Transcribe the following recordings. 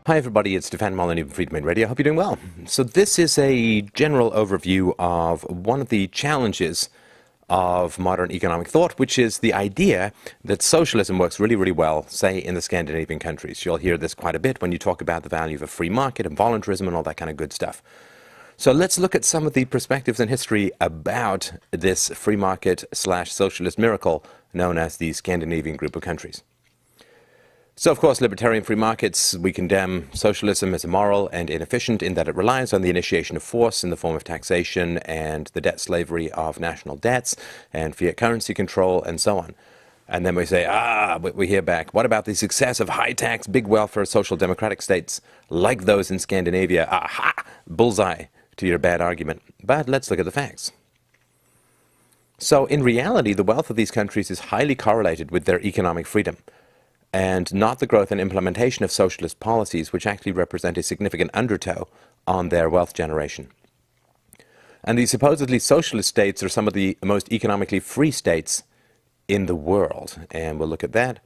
Hi everybody, it's Stefan Molyneux from Freedomain Radio. I hope you're doing well. So this is a general overview of one of the challenges of modern economic thought, which is the idea that socialism works really, really well, say, in the Scandinavian countries. You'll hear this quite a bit when you talk about the value of a free market and voluntarism and all that kind of good stuff. So let's look at some of the perspectives in history about this free market slash socialist miracle known as the Scandinavian group of countries. So, of course, libertarian free markets, we condemn socialism as immoral and inefficient in that it relies on the initiation of force in the form of taxation and the debt slavery of national debts and fiat currency control and so on. And then we say, we hear back, what about the success of high-tax, big welfare social democratic states like those in Scandinavia? Aha! Bullseye to your bad argument. But let's look at the facts. So, in reality, the wealth of these countries is highly correlated with their economic freedom, and not the growth and implementation of socialist policies, which actually represent a significant undertow on their wealth generation. And these supposedly socialist states are some of the most economically free states in the world, and we'll look at that.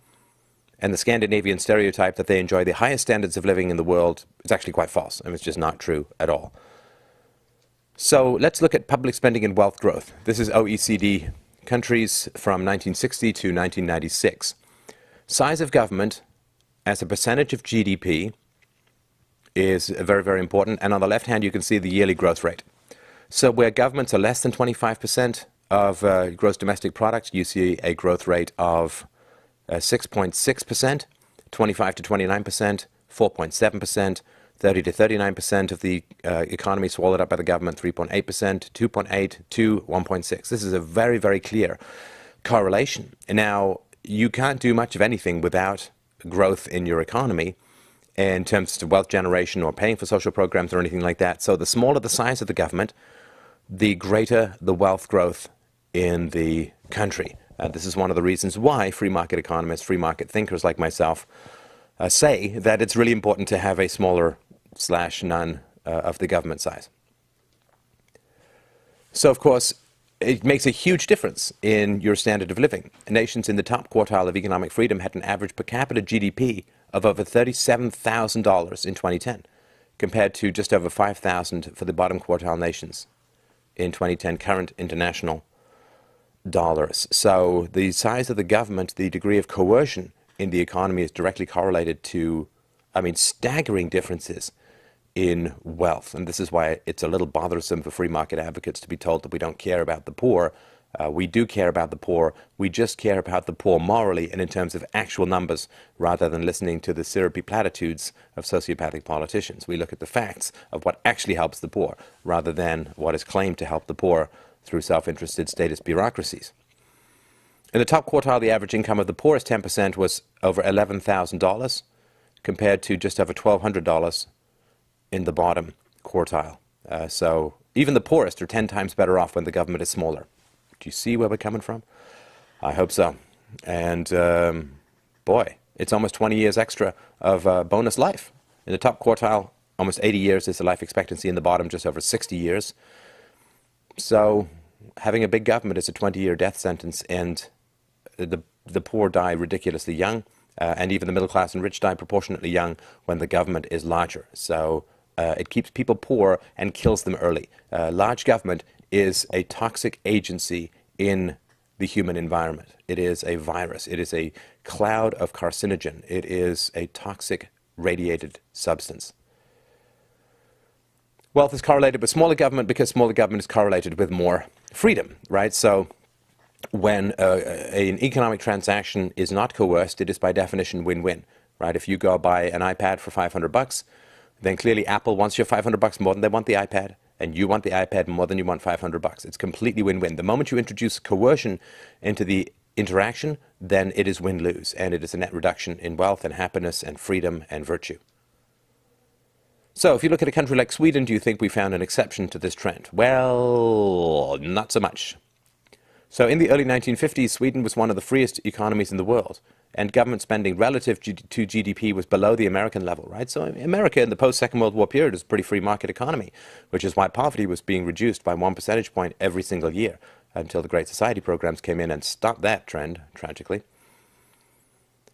And the Scandinavian stereotype that they enjoy the highest standards of living in the world is actually quite false, and it's just not true at all. So let's look at public spending and wealth growth. This is OECD countries from 1960 to 1996. Size of government as a percentage of GDP is very, very important. And on the left hand, you can see the yearly growth rate. So where governments are less than 25% of gross domestic product, you see a growth rate of 6.6%, 25 to 29%, 4.7%, 30 to 39% of the economy swallowed up by the government, 3.8%, 2.8 to 1.6. This is a very, very clear correlation. And now, you can't do much of anything without growth in your economy in terms of wealth generation or paying for social programs or anything like that. So the smaller the size of the government, the greater the wealth growth in the country. This is one of the reasons why free market economists, free market thinkers like myself say that it's really important to have a smaller / none of the government size. So, of course, it makes a huge difference in your standard of living. Nations in the top quartile of economic freedom had an average per capita GDP of over $37,000 in 2010, compared to just over $5,000 for the bottom quartile nations in 2010 current international dollars. So the size of the government, the degree of coercion in the economy is directly correlated to, staggering differences in wealth. And this is why it's a little bothersome for free market advocates to be told that we don't care about the poor. We do care about the poor. We just care about the poor morally and in terms of actual numbers rather than listening to the syrupy platitudes of sociopathic politicians. We look at the facts of what actually helps the poor rather than what is claimed to help the poor through self-interested status bureaucracies. In the top quartile, the average income of the poorest 10% was over $11,000 compared to just over $1,200 in the bottom quartile. So even the poorest are 10 times better off when the government is smaller. Do you see where we're coming from? I hope so. And boy, it's almost 20 years extra of bonus life. In the top quartile, almost 80 years is the life expectancy. In the bottom, just over 60 years. So having a big government is a 20-year death sentence, and the poor die ridiculously young, and even the middle class and rich die proportionately young when the government is larger. So it keeps people poor and kills them early. Large government is a toxic agency in the human environment. It is a virus. It is a cloud of carcinogen. It is a toxic radiated substance. Wealth is correlated with smaller government because smaller government is correlated with more freedom, right? So when an economic transaction is not coerced, it is by definition win-win, right? If you go buy an iPad for $500, then clearly Apple wants your $500 more than they want the iPad, and you want the iPad more than you want $500. It's completely win-win. The moment you introduce coercion into the interaction, then it is win-lose, and it is a net reduction in wealth and happiness and freedom and virtue. So if you look at a country like Sweden, do you think we found an exception to this trend? Well, not so much. So in the early 1950s, Sweden was one of the freest economies in the world, and government spending relative to GDP was below the American level, right? So America in the post-Second World War period is a pretty free market economy, which is why poverty was being reduced by 1 percentage point every single year until the Great Society programs came in and stopped that trend, tragically.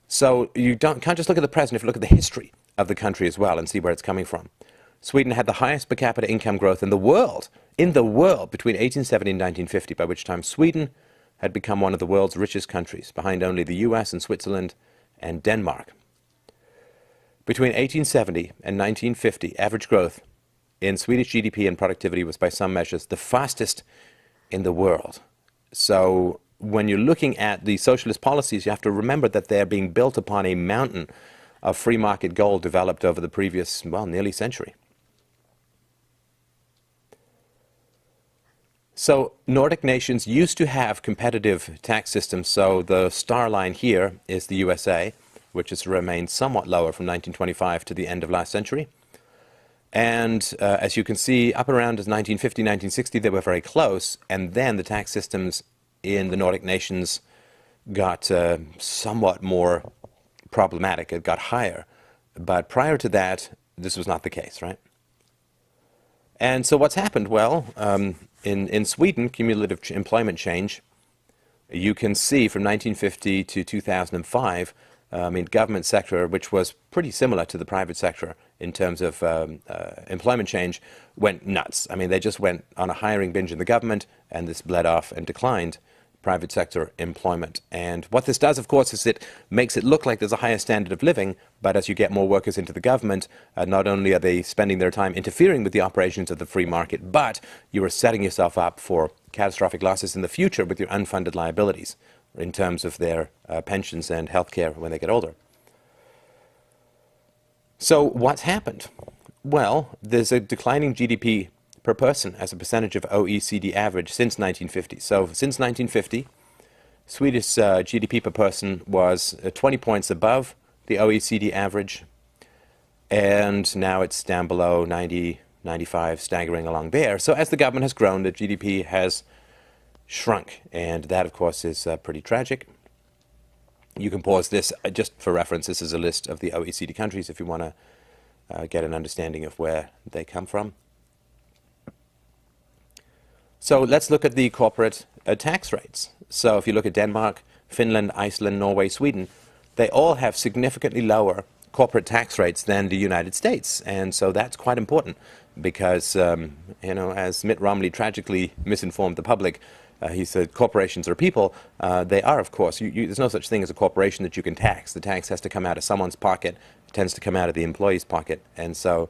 So you can't just look at the present, if you look at the history of the country as well and see where it's coming from. Sweden had the highest per capita income growth in the world between 1870 and 1950, by which time Sweden had become one of the world's richest countries, behind only the US and Switzerland and Denmark. Between 1870 and 1950, average growth in Swedish GDP and productivity was by some measures the fastest in the world. So when you're looking at the socialist policies, you have to remember that they're being built upon a mountain of free market gold developed over the previous, well, nearly century. So Nordic nations used to have competitive tax systems. So the star line here is the USA, which has remained somewhat lower from 1925 to the end of last century. And as you can see, up around 1950, 1960, they were very close. And then the tax systems in the Nordic nations got somewhat more problematic. It got higher. But prior to that, this was not the case, right? And so what's happened? Well, in Sweden, cumulative employment change, you can see from 1950 to 2005, government sector, which was pretty similar to the private sector in terms of employment change, went nuts. I mean, they just went on a hiring binge in the government, and this bled off and declined private sector employment. And what this does, of course, is it makes it look like there's a higher standard of living, but as you get more workers into the government, not only are they spending their time interfering with the operations of the free market, but you are setting yourself up for catastrophic losses in the future with your unfunded liabilities in terms of their pensions and health care when they get older. So what's happened? Well, there's a declining GDP per person as a percentage of OECD average since 1950. So since 1950, Swedish GDP per person was 20 points above the OECD average, and now it's down below 90, 95, staggering along there. So as the government has grown, the GDP has shrunk, and that, of course, is pretty tragic. You can pause this just for reference. This is a list of the OECD countries if you want to get an understanding of where they come from. So let's look at the corporate tax rates. So if you look at Denmark, Finland, Iceland, Norway, Sweden, they all have significantly lower corporate tax rates than the United States. And so that's quite important because, as Mitt Romney tragically misinformed the public, he said corporations are people. They are, of course. There's no such thing as a corporation that you can tax. The tax has to come out of someone's pocket. It tends to come out of the employee's pocket. And so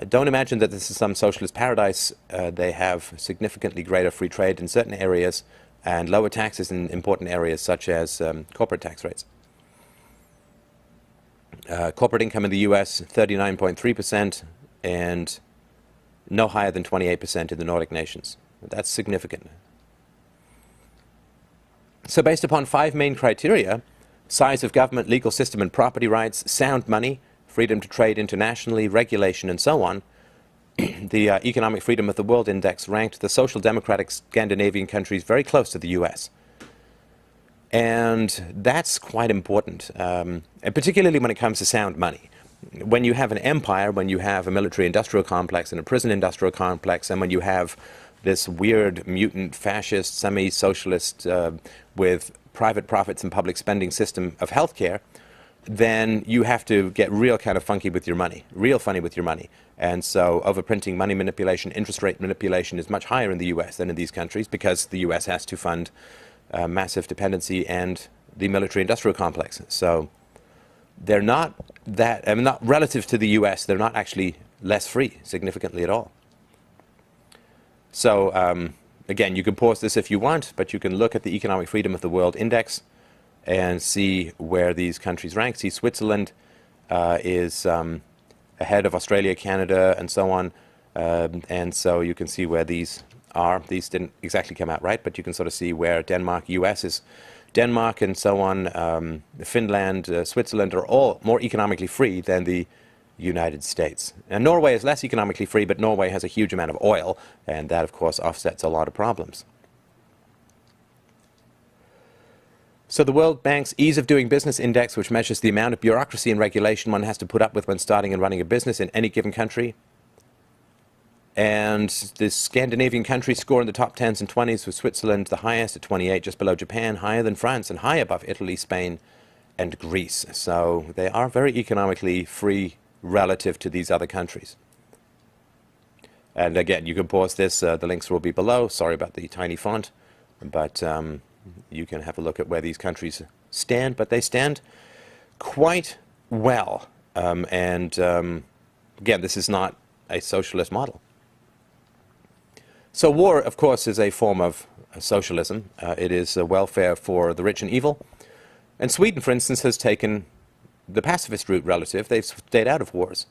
don't imagine that this is some socialist paradise. They have significantly greater free trade in certain areas and lower taxes in important areas such as corporate tax rates. Corporate income in the US, 39.3%, and no higher than 28% in the Nordic nations. That's significant. So based upon 5 main criteria: size of government, legal system and property rights, sound money, freedom to trade internationally, regulation, and so on, the Economic Freedom of the World Index ranked the social democratic Scandinavian countries very close to the US. And that's quite important, and particularly when it comes to sound money. When you have an empire, when you have a military-industrial complex and a prison-industrial complex, and when you have this weird, mutant, fascist, semi-socialist, with private profits and public spending system of healthcare, then you have to get real kind of funky with your money, real funny with your money. And so overprinting, money manipulation, interest rate manipulation is much higher in the US than in these countries because the US has to fund massive dependency and the military-industrial complex. So they're not that, not relative to the US, they're not actually less free significantly at all. So again, you can pause this if you want, but you can look at the Economic Freedom of the World Index and see where these countries rank. See, Switzerland is ahead of Australia, Canada, and so on. And so you can see where these are. These didn't exactly come out right, but you can sort of see where Denmark, US is Denmark, and so on. Finland, Switzerland are all more economically free than the United States. And Norway is less economically free, but Norway has a huge amount of oil, and that, of course, offsets a lot of problems. So the World Bank's Ease of Doing Business Index, which measures the amount of bureaucracy and regulation one has to put up with when starting and running a business in any given country. And the Scandinavian countries score in the top 10s and 20s, with Switzerland the highest at 28, just below Japan, higher than France, and high above Italy, Spain, and Greece. So they are very economically free relative to these other countries. And again, you can pause this. The links will be below. Sorry about the tiny font, but you can have a look at where these countries stand. But they stand quite well. Again, this is not a socialist model. So war, of course, is a form of socialism. It is welfare for the rich and evil. And Sweden, for instance, has taken the pacifist route relative. They've stayed out of wars.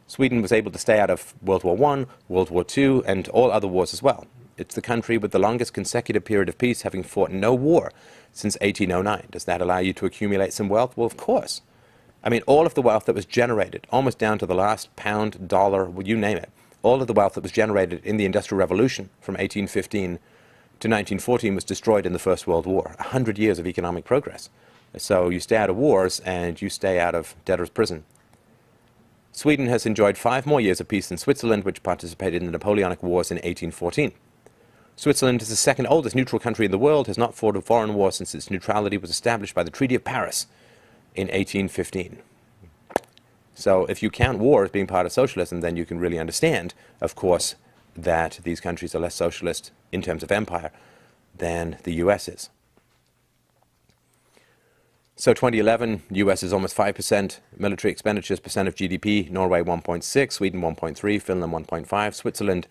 Sweden was able to stay out of World War I, World War II, and all other wars as well. It's the country with the longest consecutive period of peace, having fought no war since 1809. Does that allow you to accumulate some wealth? Well, of course. I mean, all of the wealth that was generated, almost down to the last pound, dollar, well, you name it, all of the wealth that was generated in the Industrial Revolution from 1815 to 1914 was destroyed in the First World War. 100 years of economic progress. So you stay out of wars and you stay out of debtor's prison. Sweden has enjoyed 5 more years of peace than Switzerland, which participated in the Napoleonic Wars in 1814. Switzerland is the second oldest neutral country in the world, has not fought a foreign war since its neutrality was established by the Treaty of Paris in 1815. So if you count war as being part of socialism, then you can really understand, of course, that these countries are less socialist in terms of empire than the US is. So 2011, US is almost 5% military expenditures percent of GDP, Norway 1.6, Sweden 1.3, Finland 1.5, Switzerland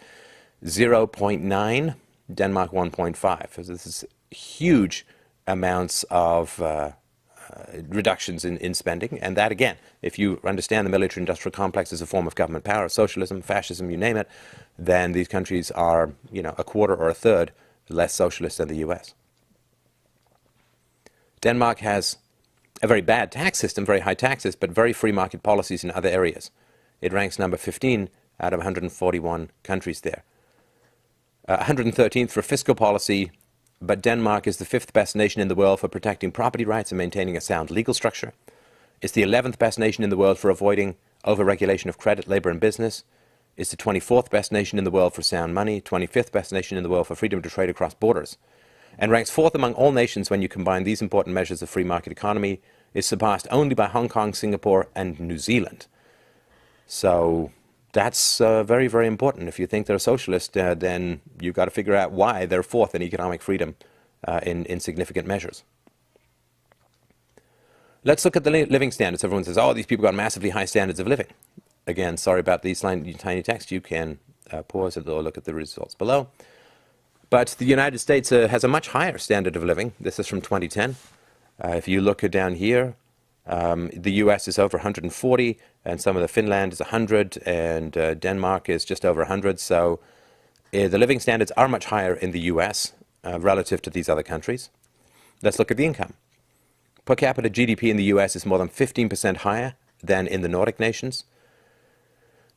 0.9, Denmark 1.5. So this is huge amounts of reductions in spending. And that, again, if you understand the military-industrial complex as a form of government power, socialism, fascism, you name it, then these countries are, a quarter or a third less socialist than the US. Denmark has a very bad tax system, very high taxes, but very free market policies in other areas. It ranks number 15 out of 141 countries there. 113th for fiscal policy, but Denmark is the 5th best nation in the world for protecting property rights and maintaining a sound legal structure. It's the 11th best nation in the world for avoiding over-regulation of credit, labor, and business. It's the 24th best nation in the world for sound money, 25th best nation in the world for freedom to trade across borders, and ranks 4th among all nations when you combine these important measures of free market economy. Is surpassed only by Hong Kong, Singapore, and New Zealand. So that's very, very important. If you think they're socialist, then you've got to figure out why they're 4th in economic freedom in significant measures. Let's look at the living standards. Everyone says, oh, these people got massively high standards of living. Again, sorry about these tiny text. You can pause it or look at the results below. But the United States has a much higher standard of living. This is from 2010. If you look down here, the US is over 140, and some of the Finland is 100, and Denmark is just over 100. So the living standards are much higher in the US relative to these other countries. Let's look at the income. Per capita GDP in the US is more than 15% higher than in the Nordic nations.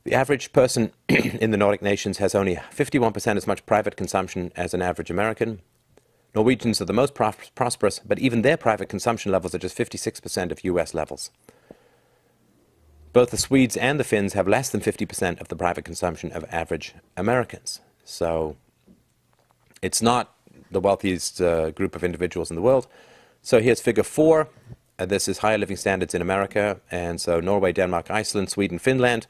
The average person in the Nordic nations has only 51% as much private consumption as an average American. Norwegians are the most prosperous, but even their private consumption levels are just 56% of US levels. Both the Swedes and the Finns have less than 50% of the private consumption of average Americans. So it's not the wealthiest group of individuals in the world. So here's figure 4. This is higher living standards in America. And so Norway, Denmark, Iceland, Sweden, Finland,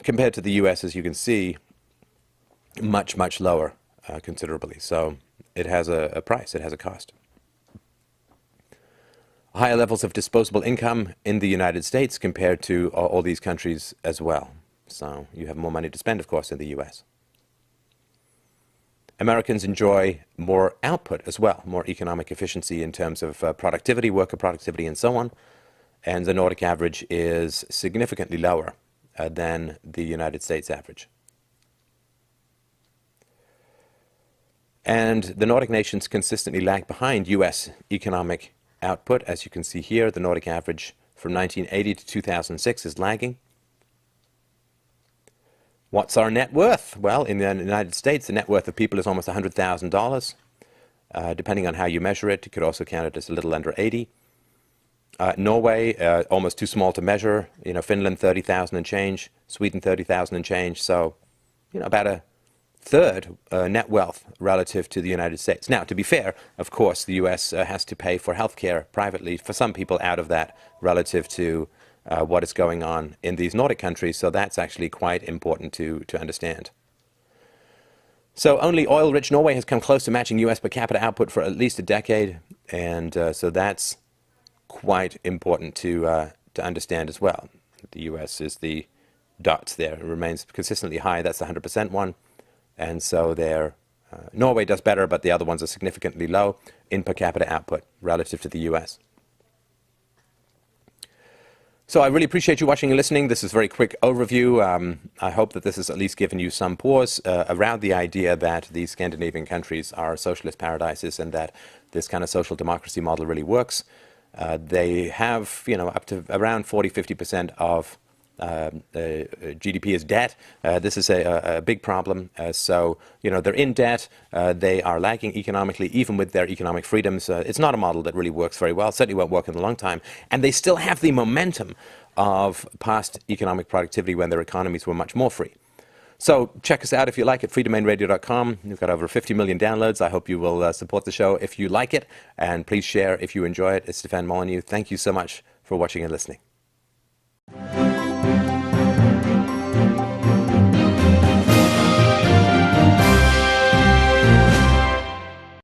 compared to the US, as you can see, much, much lower considerably. So it has a price, it has a cost. Higher levels of disposable income in the United States compared to all these countries as well. So you have more money to spend, of course, in the US. Americans enjoy more output as well, more economic efficiency in terms of productivity, worker productivity, and so on. And the Nordic average is significantly lower than the United States average. And the Nordic nations consistently lag behind US economic output. As you can see here, the Nordic average from 1980 to 2006 is lagging. What's our net worth? Well, in the United States, the net worth of people is almost $100,000. Depending on how you measure it, you could also count it as a little under 80. Norway, almost too small to measure. Finland, 30,000 and change. Sweden, 30,000 and change. So, about a third net wealth relative to the United States. Now, to be fair, of course, the US has to pay for health care privately for some people out of that relative to what is going on in these Nordic countries. So that's actually quite important to understand. So only oil-rich Norway has come close to matching US per capita output for at least a decade, and so that's quite important to understand as well. The US is the dots there. It remains consistently high. That's the 100% one, and so Norway does better, but the other ones are significantly low in per capita output relative to the US. So I really appreciate you watching and listening. This is a very quick overview. I hope that this has at least given you some pause around the idea that these Scandinavian countries are socialist paradises and that this kind of social democracy model really works. They have, up to around 40–50% of GDP is debt. This is a big problem. So, they're in debt. They are lagging economically, even with their economic freedoms. It's not a model that really works very well. Certainly won't work in a long time. And they still have the momentum of past economic productivity when their economies were much more free. So check us out if you like at freedomainradio.com. We've got over 50 million downloads. I hope you will support the show if you like it. And please share if you enjoy it. It's Stefan Molyneux. Thank you so much for watching and listening.